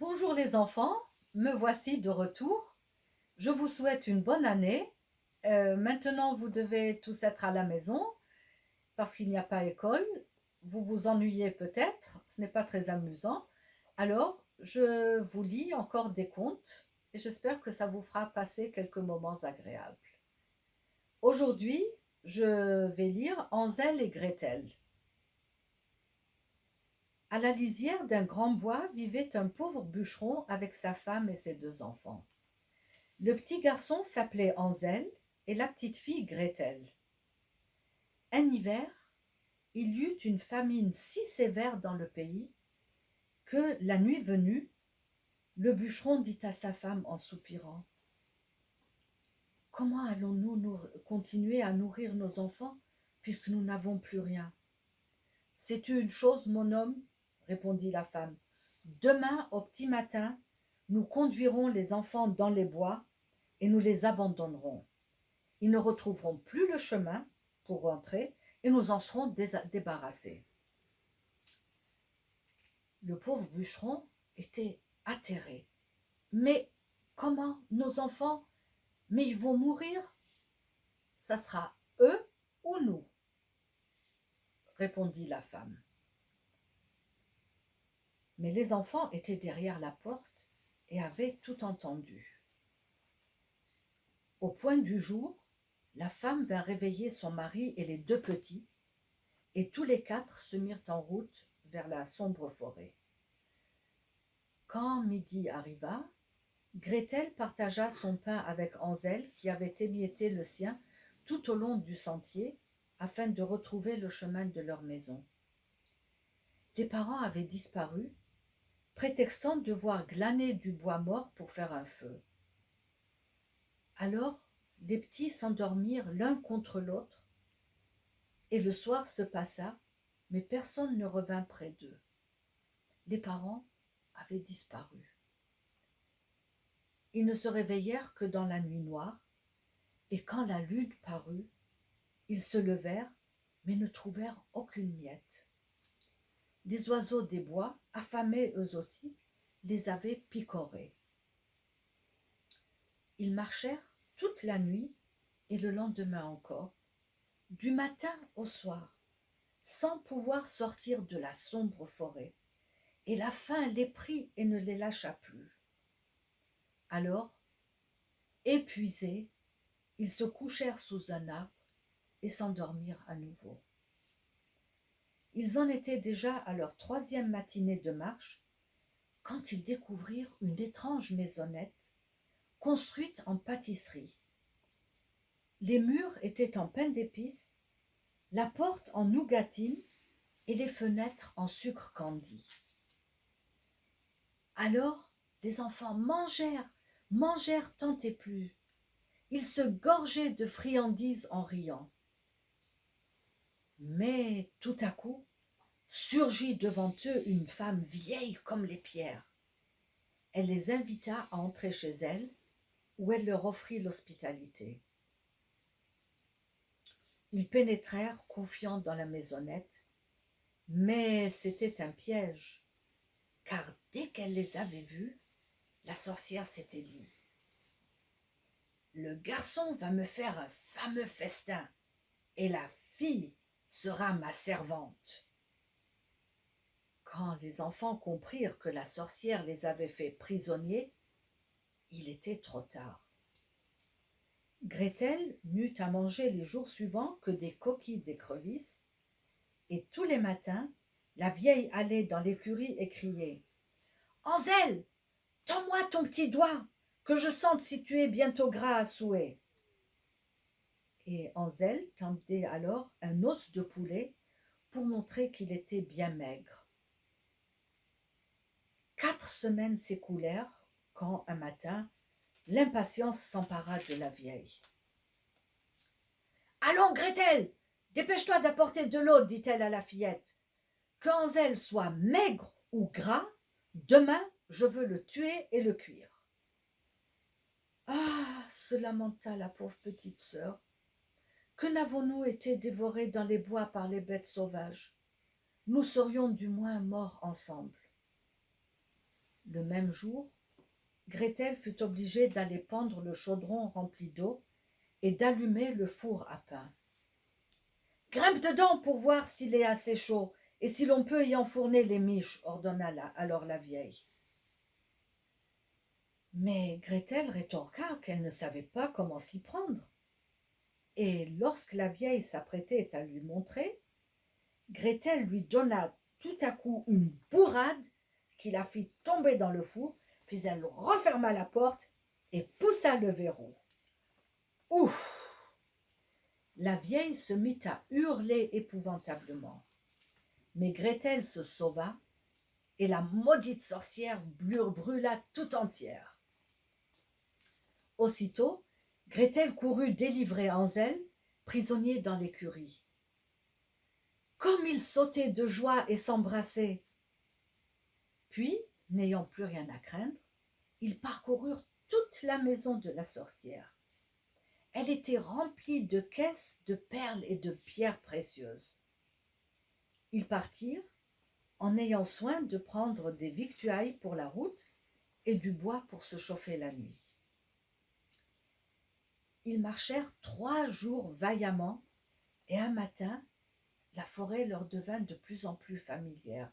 Bonjour les enfants, me voici de retour. Je vous souhaite une bonne année. Maintenant, vous devez tous être à la maison parce qu'il n'y a pas école. Vous vous ennuyez peut-être, ce n'est pas très amusant. Alors, je vous lis encore des contes et j'espère que ça vous fera passer quelques moments agréables. Aujourd'hui, je vais lire Hansel et Gretel. À la lisière d'un grand bois vivait un pauvre bûcheron avec sa femme et ses deux enfants. Le petit garçon s'appelait Hansel et la petite fille Gretel. Un hiver, il y eut une famine si sévère dans le pays que, la nuit venue, le bûcheron dit à sa femme en soupirant: Comment allons-nous continuer à nourrir nos enfants puisque nous n'avons plus rien? Sais-tu une chose, mon homme, répondit la femme. Demain au petit matin, nous conduirons les enfants dans les bois et nous les abandonnerons. Ils ne retrouveront plus le chemin pour rentrer et nous en serons débarrassés. Le pauvre bûcheron était atterré. Mais comment, nos enfants? Mais ils vont mourir? Ça sera eux ou nous, répondit la femme. Mais les enfants étaient derrière la porte et avaient tout entendu. Au point du jour, la femme vint réveiller son mari et les deux petits, et tous les quatre se mirent en route vers la sombre forêt. Quand midi arriva, Gretel partagea son pain avec Hansel qui avait émietté le sien tout au long du sentier afin de retrouver le chemin de leur maison. Les parents avaient disparu, prétextant devoir glaner du bois mort pour faire un feu. Alors les petits s'endormirent l'un contre l'autre, et le soir se passa, mais personne ne revint près d'eux. Les parents avaient disparu. Ils ne se réveillèrent que dans la nuit noire, et quand la lune parut, ils se levèrent, mais ne trouvèrent aucune miette. Les oiseaux des bois, affamés eux aussi, les avaient picorés. Ils marchèrent toute la nuit et le lendemain encore, du matin au soir, sans pouvoir sortir de la sombre forêt, et la faim les prit et ne les lâcha plus. Alors, épuisés, ils se couchèrent sous un arbre et s'endormirent à nouveau. Ils en étaient déjà à leur troisième matinée de marche quand ils découvrirent une étrange maisonnette construite en pâtisserie. Les murs étaient en pain d'épices, la porte en nougatine et les fenêtres en sucre candi. Alors les enfants mangèrent tant et plus. Ils se gorgeaient de friandises en riant. Mais tout à coup, surgit devant eux une femme vieille comme les pierres. Elle les invita à entrer chez elle, où elle leur offrit l'hospitalité. Ils pénétrèrent confiants dans la maisonnette, mais c'était un piège, car dès qu'elle les avait vus, la sorcière s'était dit: Le garçon va me faire un fameux festin, et la fille sera ma servante. Quand les enfants comprirent que la sorcière les avait faits prisonniers, il était trop tard. Gretel n'eut à manger les jours suivants que des coquilles d'écrevisses, et tous les matins, la vieille allait dans l'écurie et criait: Hansel, tends-moi ton petit doigt, que je sente si tu es bientôt gras à souhait. Et Hansel tendait alors un os de poulet pour montrer qu'il était bien maigre. 4 semaines s'écoulèrent quand, un matin, l'impatience s'empara de la vieille. « Allons, Gretel, dépêche-toi d'apporter de l'eau, dit-elle à la fillette. Que Hansel soit maigre ou gras, demain je veux le tuer et le cuire. » Ah, se lamenta la pauvre petite sœur, que n'avons-nous été dévorés dans les bois par les bêtes sauvages? Nous serions du moins morts ensemble. Le même jour, Gretel fut obligée d'aller pendre le chaudron rempli d'eau et d'allumer le four à pain. « Grimpe dedans pour voir s'il est assez chaud et si l'on peut y enfourner les miches, ordonna alors la vieille. Mais Gretel rétorqua qu'elle ne savait pas comment s'y prendre. Et lorsque la vieille s'apprêtait à lui montrer, Gretel lui donna tout à coup une bourrade qui la fit tomber dans le four, puis elle referma la porte et poussa le verrou. Ouf! La vieille se mit à hurler épouvantablement. Mais Gretel se sauva et la maudite sorcière brûla tout entière. Aussitôt, Gretel courut délivrer Hansel, prisonnier dans l'écurie. Comme ils sautaient de joie et s'embrassaient. Puis, n'ayant plus rien à craindre, ils parcoururent toute la maison de la sorcière. Elle était remplie de caisses de perles et de pierres précieuses. Ils partirent en ayant soin de prendre des victuailles pour la route et du bois pour se chauffer la nuit. Ils marchèrent 3 jours vaillamment et un matin, la forêt leur devint de plus en plus familière.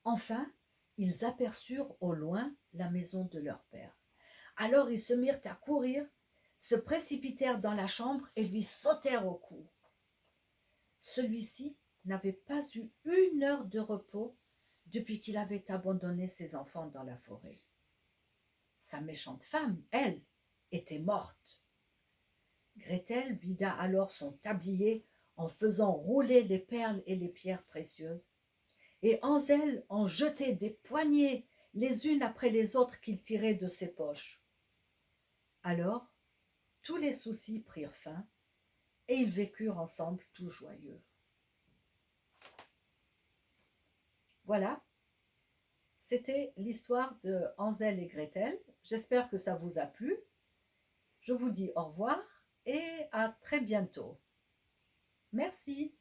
Enfin, ils aperçurent au loin la maison de leur père. Alors ils se mirent à courir, se précipitèrent dans la chambre et lui sautèrent au cou. Celui-ci n'avait pas eu 1 heure de repos depuis qu'il avait abandonné ses enfants dans la forêt. Sa méchante femme, elle, était morte. Gretel vida alors son tablier en faisant rouler les perles et les pierres précieuses, et Hansel en jetait des poignées les unes après les autres qu'il tirait de ses poches. Alors, tous les soucis prirent fin, et ils vécurent ensemble tout joyeux. Voilà, c'était l'histoire de Hansel et Gretel. J'espère que ça vous a plu. Je vous dis au revoir et à très bientôt. Merci.